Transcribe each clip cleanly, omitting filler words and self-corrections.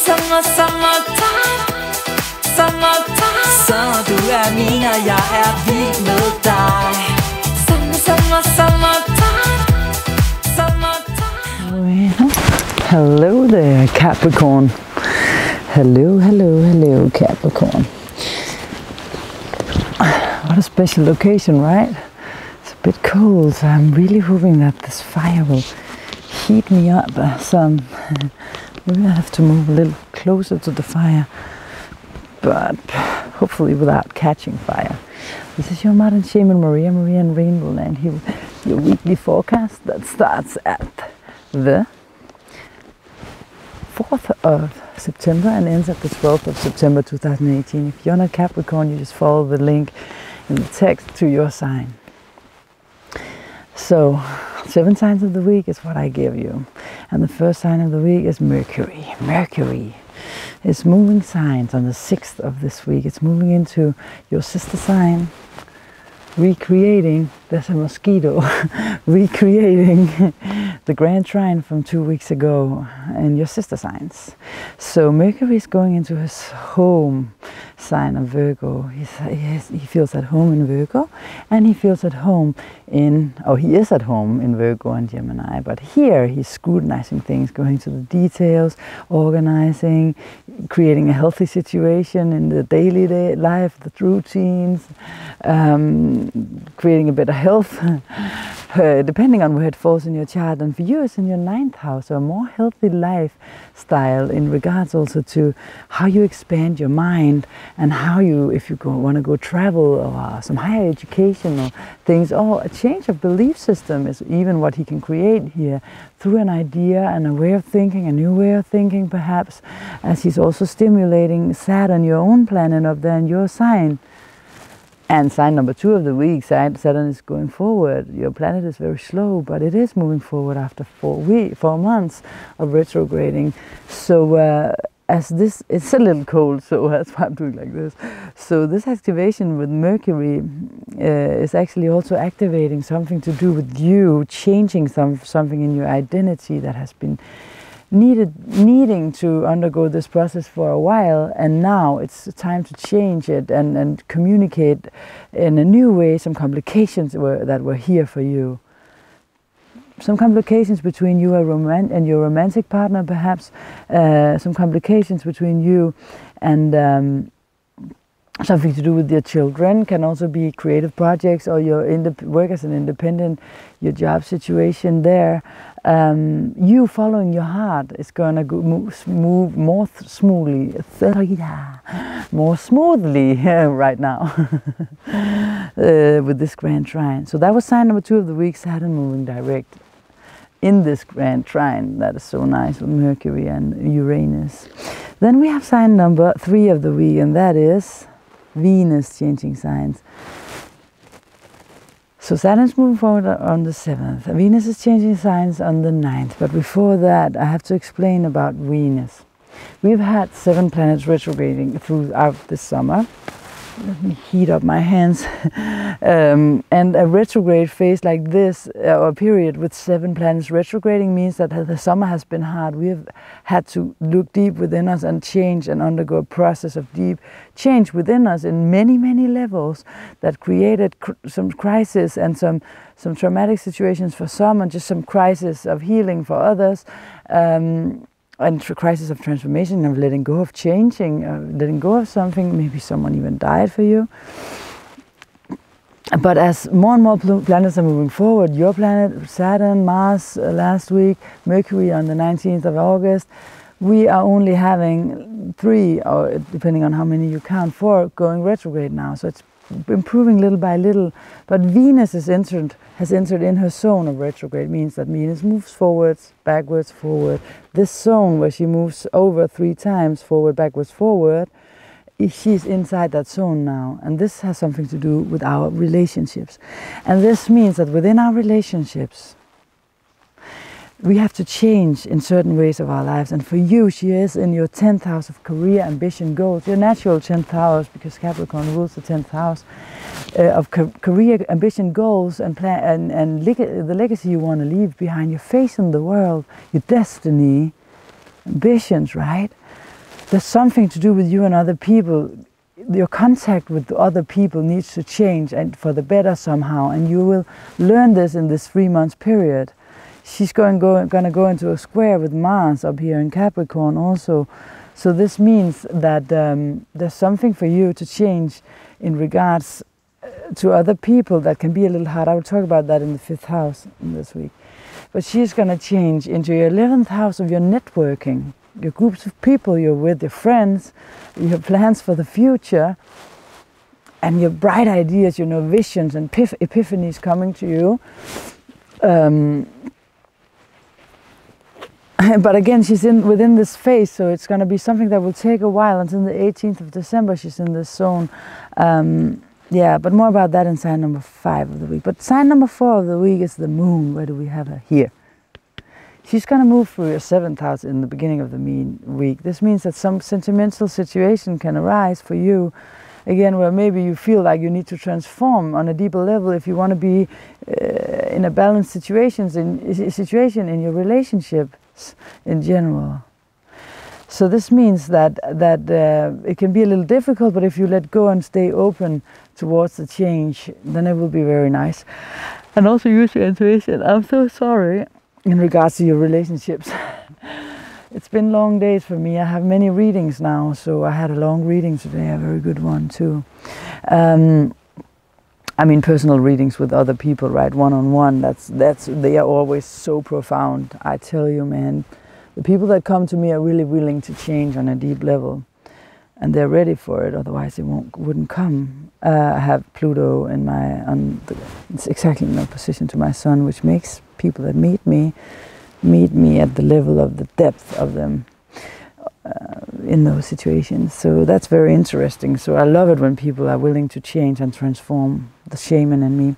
summer, summertime, summertime. Så du min, og jeg vild med dig. Summer, summer, summertime, summertime. Hello there, Capricorn. Hello, hello, hello, Capricorn. What a special occasion, right? It's a bit cold, so I'm really hoping that this fire will heat me up some. Maybe I have to move a little closer to the fire, but hopefully without catching fire. This is your modern shaman Maria and RainbowLand here with your weekly forecast that starts at the 4th of September and ends at the 12th of September 2018. If you're not Capricorn, you just follow the link in the text to your sign. So, 7 signs of the week is what I give you. And the first sign of the week is Mercury. Mercury is moving signs on the 6th of this week. It's moving into your sister sign, recreating, there's a mosquito, recreating the grand trine from 2 weeks ago in your sister signs. So Mercury is going into his home sign of Virgo. He feels at home in Virgo, and he feels at home in, he is at home in Virgo and Gemini, but here he's scrutinizing things, going to the details, organizing, creating a healthy situation in the daily life, the routines, creating a better health, depending on where it falls in your chart. And for you, it's in your 9th house, so a more healthy lifestyle in regards also to how you expand your mind and how you, if you want to go travel or some higher education or things, or a change of belief system is even what he can create here through an idea and a way of thinking, a new way of thinking perhaps, as he's also stimulating Saturn, your own planet up there in your sign. And sign number 2 of the week, Saturn is going forward. Your planet is very slow, but it is moving forward after 4 months of retrograding. So as this, it's a little cold, so that's why I'm doing like this. So this activation with Mercury is actually also activating something to do with you, changing something in your identity that has been needing to undergo this process for a while, and now it's time to change it and communicate in a new way some complications that were here for you. Some complications between you and your romantic partner perhaps, some complications between you and something to do with your children, can also be creative projects or your work as an independent, your job situation there. You following your heart is going to move more smoothly right now with this grand trine. So that was sign number 2 of the week, Saturn moving direct in this grand trine. That is so nice with Mercury and Uranus. Then we have sign number 3 of the week, and that is Venus changing signs. So Saturn's moving forward on the 7th. Venus is changing signs on the 9th. But before that, I have to explain about Venus. We've had 7 planets retrograding throughout this summer. Let me heat up my hands. And a retrograde phase like this, or a period with 7 planets retrograding, means that the summer has been hard. We have had to look deep within us and change and undergo a process of deep change within us in many, many levels that created some crisis and some traumatic situations for some, and just some crisis of healing for others. And crisis of transformation, of letting go of changing, letting go of something. Maybe someone even died for you. But as more and more planets are moving forward, your planet, Saturn, Mars last week, Mercury on the 19th of August, we are only having 3, or depending on how many you count, 4 going retrograde now. So it's improving little by little. But Venus has entered in her zone of retrograde. Means that Venus moves forwards, backwards, forward. This zone where she moves over 3 times, forward, backwards, forward, she's inside that zone now. And this has something to do with our relationships. And this means that within our relationships, we have to change in certain ways of our lives. And for you, she is in your 10th house of career, ambition, goals, your natural 10th house, because Capricorn rules the 10th house of career, ambition, goals, and plan, and the legacy you want to leave behind, your face in the world, your destiny, ambitions, right? there's something to do with you and other people. Your contact with other people needs to change, and for the better somehow, and you will learn this in this 3 month period. She's going to go into a square with Mars up here in Capricorn also. So this means that there's something for you to change in regards to other people that can be a little hard. I will talk about that in the 5th house in this week. But she's going to change into your 11th house of your networking, your groups of people you're with, your friends, your plans for the future, and your bright ideas, visions and epiphanies coming to you. But again, she's within this phase, so it's going to be something that will take a while. Until the 18th of December, she's in this zone. Yeah, but more about that in sign number 5 of the week. But sign number 4 of the week is the moon. Where do we have her? Here. She's going to move through your 7th house in the beginning of the week. This means that some sentimental situation can arise for you, again, where maybe you feel like you need to transform on a deeper level if you want to be in a balanced situation in your relationships in general. So this means that it can be a little difficult, but if you let go and stay open towards the change, then it will be very nice. And also use your intuition. I'm so sorry in regards to your relationships. It's been long days for me. I have many readings now, so I had a long reading today, a very good one too. I mean, personal readings with other people, right? One-on-one. They are always so profound. I tell you, man. The people that come to me are really willing to change on a deep level, and they're ready for it. Otherwise, they wouldn't come. I have Pluto in it's exactly in opposition to my Sun, which makes people that meet me at the level of the depth of them in those situations. So that's very interesting. So I love it when people are willing to change and transform, the shaman in me.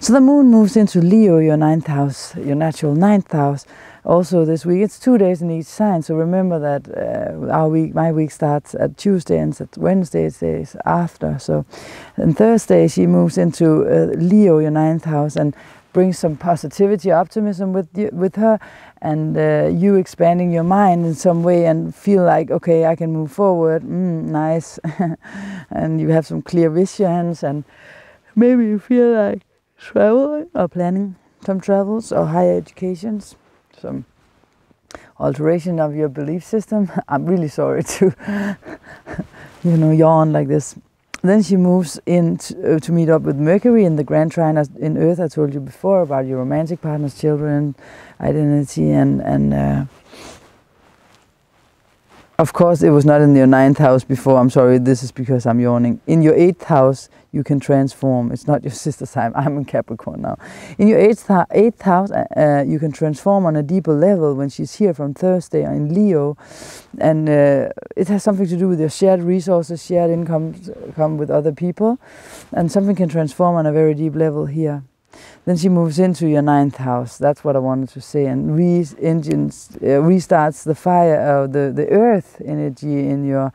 So the moon moves into Leo, your 9th house, your natural 9th house. Also this week, it's 2 days in each sign. So remember that my week starts at Tuesday and at Wednesday it says after. So on Thursday she moves into Leo, your 9th house, and brings some positivity, optimism with her, and you expanding your mind in some way and feel like, okay, I can move forward. Nice. And you have some clear visions, and maybe you feel like traveling or planning some travels or higher educations. Some alteration of your belief system. I'm really sorry to, yawn like this. Then she moves in to meet up with Mercury in the Grand Trine in Earth. I told you before about your romantic partners, children, identity, and of course it was not in your 9th house before. I'm sorry, this is because I'm yawning. In your 8th house, you can transform. It's not your sister's time. I'm in Capricorn now. In your 8th house, you can transform on a deeper level when she's here from Thursday in Leo. And it has something to do with your shared resources, shared income with other people. And something can transform on a very deep level here. Then she moves into your 9th house. That's what I wanted to say. And restarts the fire, the earth energy in your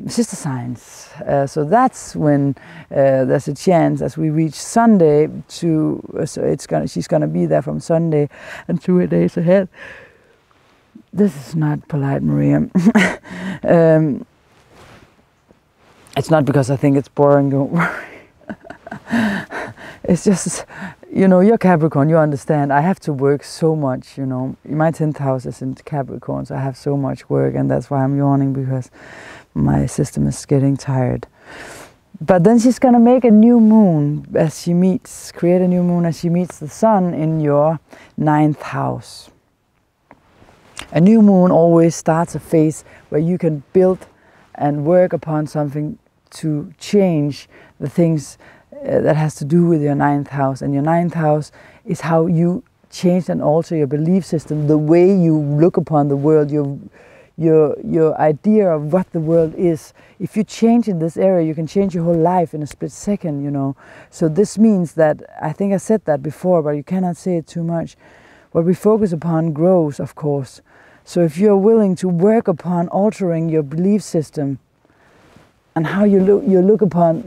sister signs. So that's when there's a chance as we reach Sunday she's gonna be there from Sunday and 2 days ahead. This is not polite, Maria. It's not because I think it's boring, don't worry. It's just, you're Capricorn, you understand. I have to work so much, My 10th house is in Capricorn, so I have so much work, and that's why I'm yawning, because my system is getting tired. But then she's going to make a new moon create a new moon as she meets the sun in your 9th house. A new moon always starts a phase where you can build and work upon something to change the things that has to do with your 9th house. And your 9th house is how you change and alter your belief system, the way you look upon the world, your idea of what the world is. If you change in this area, you can change your whole life in a split second, So this means that, I think I said that before, but you cannot say it too much. What we focus upon grows, of course. So if you're willing to work upon altering your belief system, and how you look upon,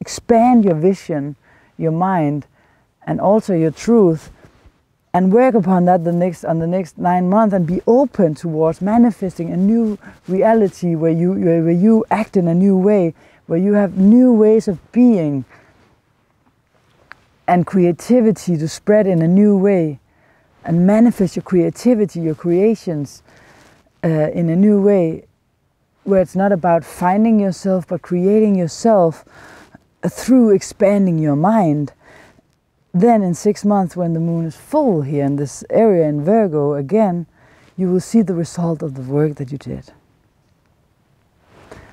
expand your vision, your mind, and alter your truth, and work upon that on the next 9 months, and be open towards manifesting a new reality where you act in a new way, where you have new ways of being and creativity to spread in a new way, and manifest your creativity, your creations in a new way, where it's not about finding yourself but creating yourself through expanding your mind. Then in 6 months, when the moon is full here in this area in Virgo again, you will see the result of the work that you did.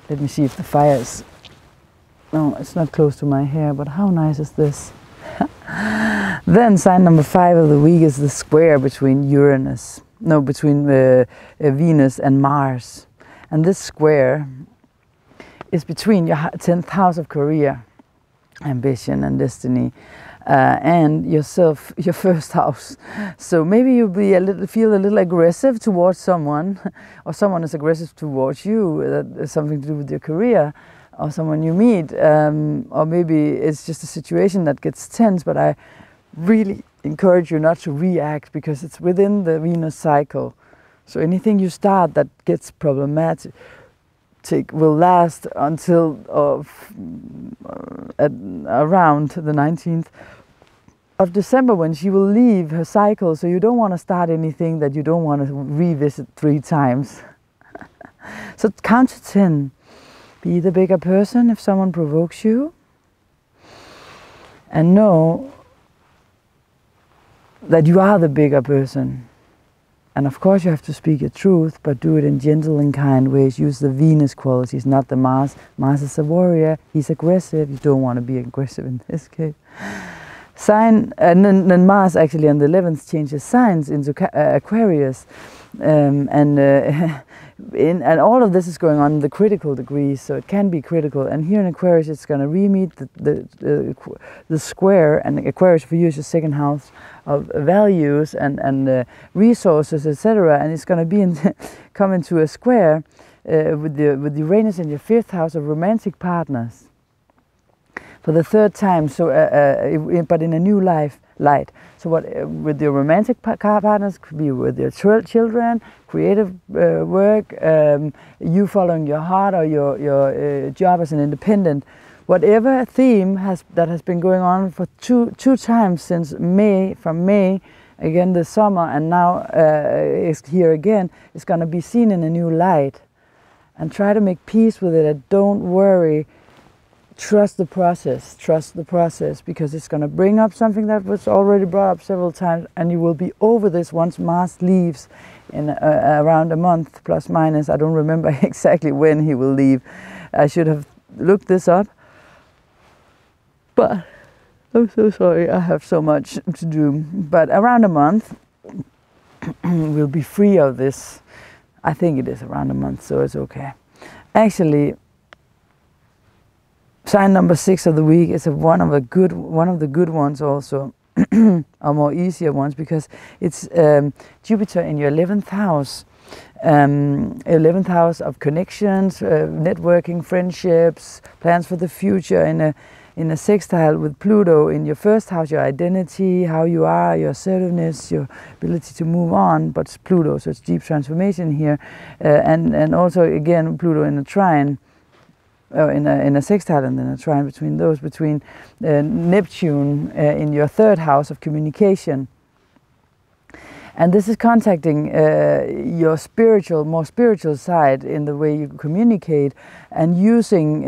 Let me see if the fire is... No, it's not close to my hair, but how nice is this? Then sign number 5 of the week is the square between Venus and Mars. And this square is between your 10th house of career, ambition and destiny, and yourself, your first house. So maybe you'll be feel a little aggressive towards someone, or someone is aggressive towards you. That has something to do with your career, or someone you meet, or maybe it's just a situation that gets tense. But I really encourage you not to react, because it's within the Venus cycle. So anything you start that gets problematic will last until around the 19th of December, when she will leave her cycle. So you don't want to start anything that you don't want to revisit 3 times. So count to 10. Be the bigger person if someone provokes you. And know that you are the bigger person. And of course you have to speak your truth, but do it in gentle and kind ways. Use the Venus qualities, not the Mars. Mars is a warrior, he's aggressive. You don't want to be aggressive in this case. And then Mars actually on the 11th changes signs into Aquarius. And all of this is going on in the critical degrees, so it can be critical. And here in Aquarius, it's going to re-meet the square, and Aquarius for you is your 2nd house of values and resources, etc. And it's going to come into a square with the Uranus in your 5th house of romantic partners for the 3rd time. So, but in a new light. So with your romantic partners, could be with your children, creative work, you following your heart, or your job as an independent. Whatever theme that has been going on for two times since May, from May, again the summer, and now is here again, is going to be seen in a new light. And try to make peace with it, and don't worry. Trust the process, because it's going to bring up something that was already brought up several times, and you will be over this once Mars leaves in around a month, plus minus. I don't remember exactly when he will leave. I should have looked this up, but I'm so sorry, I have so much to do. But around a month, we'll be free of this. I think it is around a month, so it's okay. Actually, sign number 6 of the week is one of the good ones also, or more easier ones, because it's Jupiter in your 11th house. 11th house of connections, networking, friendships, plans for the future, in a sextile with Pluto in your 1st house, your identity, how you are, your assertiveness, your ability to move on. But it's Pluto, so it's deep transformation here, and also again Pluto in a trine. In a sextile, and then a trine between those, between Neptune in your 3rd house of communication. And this is contacting your more spiritual side in the way you communicate, and using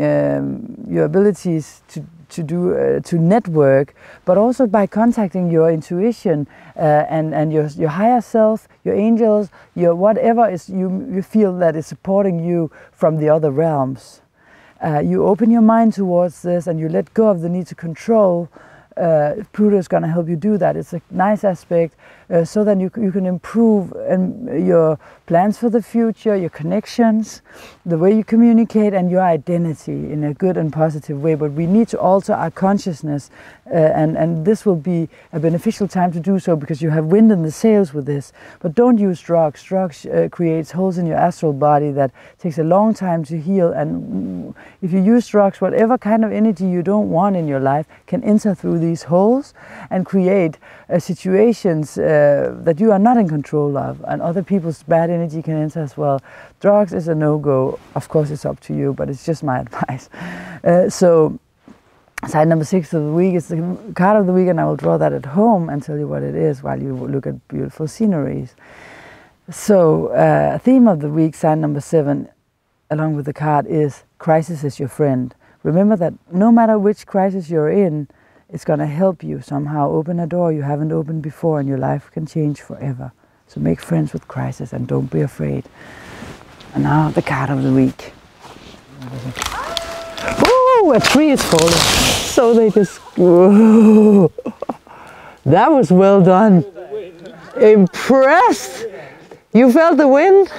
your abilities to network, but also by contacting your intuition and your higher self, your angels, your whatever is you feel that is supporting you from the other realms. You open your mind towards this, and you let go of the need to control. Pluto is going to help you do that. It's a nice aspect, so that you can improve your plans for the future, your connections, the way you communicate, and your identity in a good and positive way. But we need to alter our consciousness, and this will be a beneficial time to do so because you have wind in the sails with this. But don't use drugs. Drugs creates holes in your astral body that takes a long time to heal, and if you use drugs, whatever kind of energy you don't want in your life can enter through these holes and create situations that you are not in control of, and other people's bad energy can enter as well. Drugs is a no-go. Of course, it's up to you, but it's just my advice. So sign number 6 of the week is the card of the week, and I will draw that at home and tell you what it is while you look at beautiful sceneries. So theme of the week, sign number 7, along with the card, is crisis is your friend. Remember that no matter which crisis you're in, it's going to help you somehow open a door you haven't opened before, and your life can change forever. So make friends with crisis and don't be afraid. And now the card of the week. Oh, a tree is falling. So they just... Whoa. That was well done. Impressed. You felt the wind?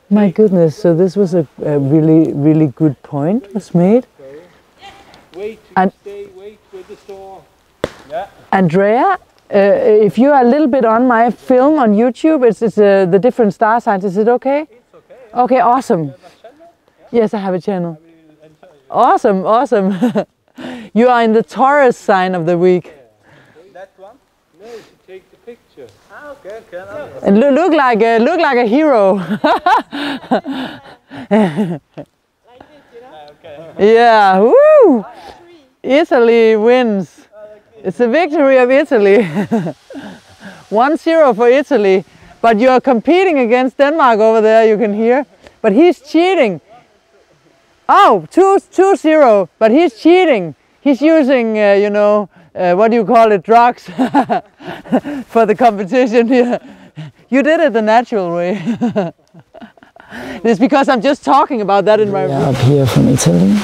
My goodness, so this was a really, really good point was made. Wait with the store. Yeah. Andrea, if you are a little bit on my film on YouTube, it's the different star signs. Is it okay? It's okay. Yeah. Okay, awesome. Yes, I have a channel. Awesome, awesome. You are in the Taurus sign of the week. That one? No, you should take the picture. Ah, okay, okay. And look like a hero. Like this, you know? Okay. Yeah, woo! Italy wins. It's a victory of Italy. 1-0 for Italy. But you're competing against Denmark over there, you can hear. But he's cheating. Oh, 2-0. But he's cheating. He's using, you know, what do you call it, drugs for the competition here. You did it the natural way. It's because I'm just talking about that in my... Yeah, up here from Italy.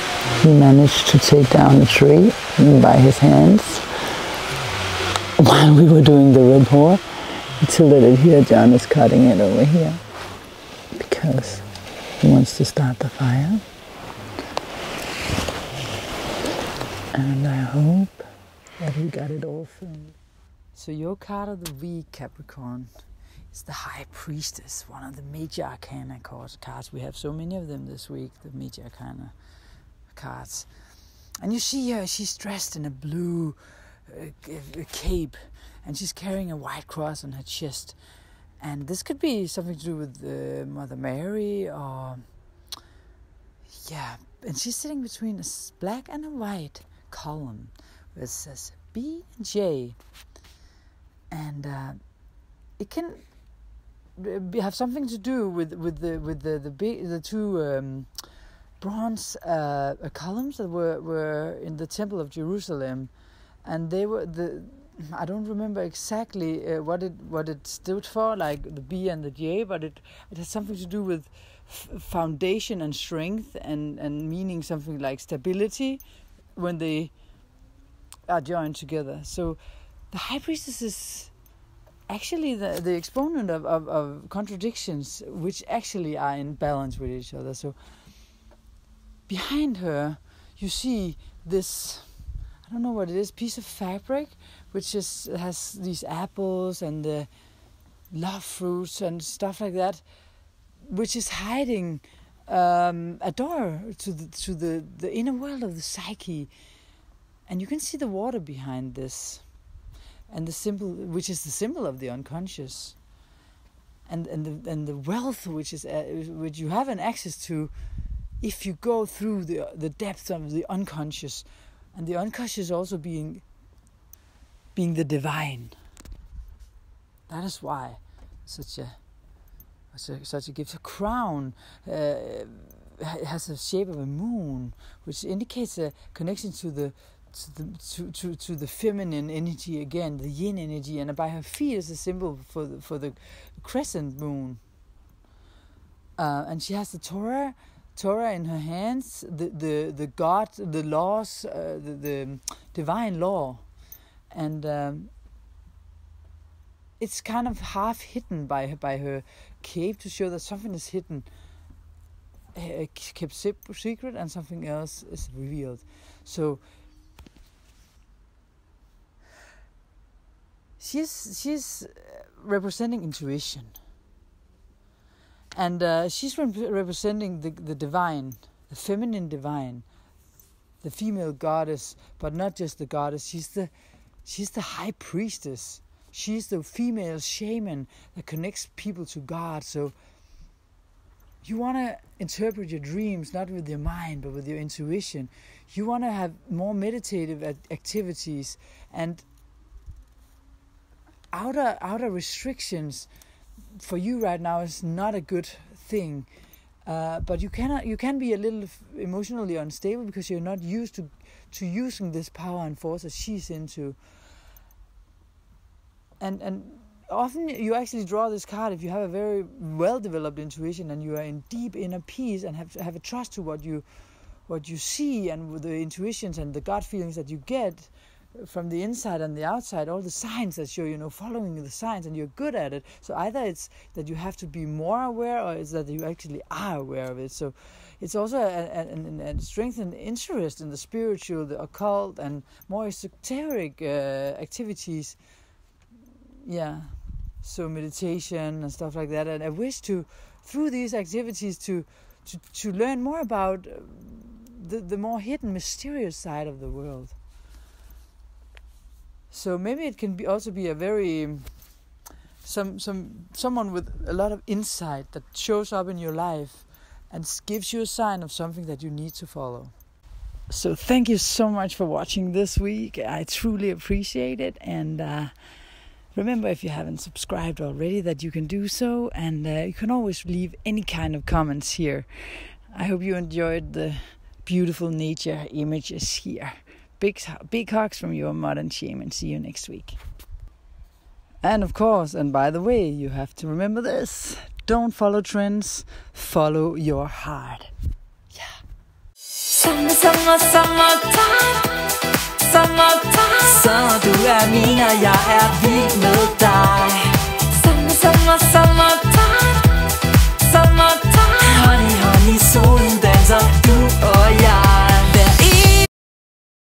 He managed to take down a tree by his hands while we were doing the report. You tilted it here, John is cutting it over here because he wants to start the fire. And I hope that he got it all filmed. So your card of the week, Capricorn, is the High Priestess, one of the major arcana cards. We have so many of them this week, the major arcana cards. And you see her, she's dressed in a blue cape, and she's carrying a white cross on her chest. And this could be something to do with Mother Mary, or... yeah, and she's sitting between a black and a white column where it says B and J. And it can have something to do with the two bronze columns that were in the Temple of Jerusalem, and they were I don't remember exactly what it stood for, like the B and the J, but it has something to do with foundation and strength, and meaning something like stability when they are joined together. So the High Priestess is actually the exponent of contradictions, which actually are in balance with each other. So behind her, you see this, I don't know what it is, piece of fabric, which has these apples and the love fruits and stuff like that, which is hiding a door to the inner world of the psyche. And you can see the water behind this, and the symbol, which is the symbol of the unconscious, and the wealth which you have an access to if you go through the depths of the unconscious, and the unconscious also being the divine. That is why such a gift. A crown has the shape of a moon, which indicates a connection to the feminine energy again, the yin energy, and by her feet is a symbol for the crescent moon. And she has the Torah in her hands, the God, the laws, the divine law, and it's kind of half hidden by her cave to show that something is hidden, kept secret, and something else is revealed. So she's representing intuition, and she's representing the divine, the feminine divine, the female goddess, but not just the goddess. She's the high priestess. She's the female shaman that connects people to God. So you want to interpret your dreams not with your mind but with your intuition. You want to have more meditative activities, and outer restrictions for you right now is not a good thing. But you can be a little emotionally unstable because you're not used to using this power and force that she's into. And often you actually draw this card if you have a very well-developed intuition and you are in deep inner peace and have a trust to what you see, and with the intuitions and the gut feelings that you get from the inside and the outside, all the signs that show, following the signs, and you're good at it. So either it's that you have to be more aware, or it's that you actually are aware of it. So it's also a strength and interest in the spiritual, the occult, and more esoteric activities. Yeah, so meditation and stuff like that. And I wish through these activities to learn more about the more hidden, mysterious side of the world. So maybe it can also be a very someone with a lot of insight that shows up in your life and gives you a sign of something that you need to follow. So thank you so much for watching this week. I truly appreciate it. And remember, if you haven't subscribed already, that you can do so. And you can always leave any kind of comments here. I hope you enjoyed the beautiful nature images here. Big hugs from your modern shaman. See you next week. And of course, and by the way, you have to remember this. Don't follow trends. Follow your heart. Yeah. Summertime. Så du min, og jeg vild med dig. Summertime.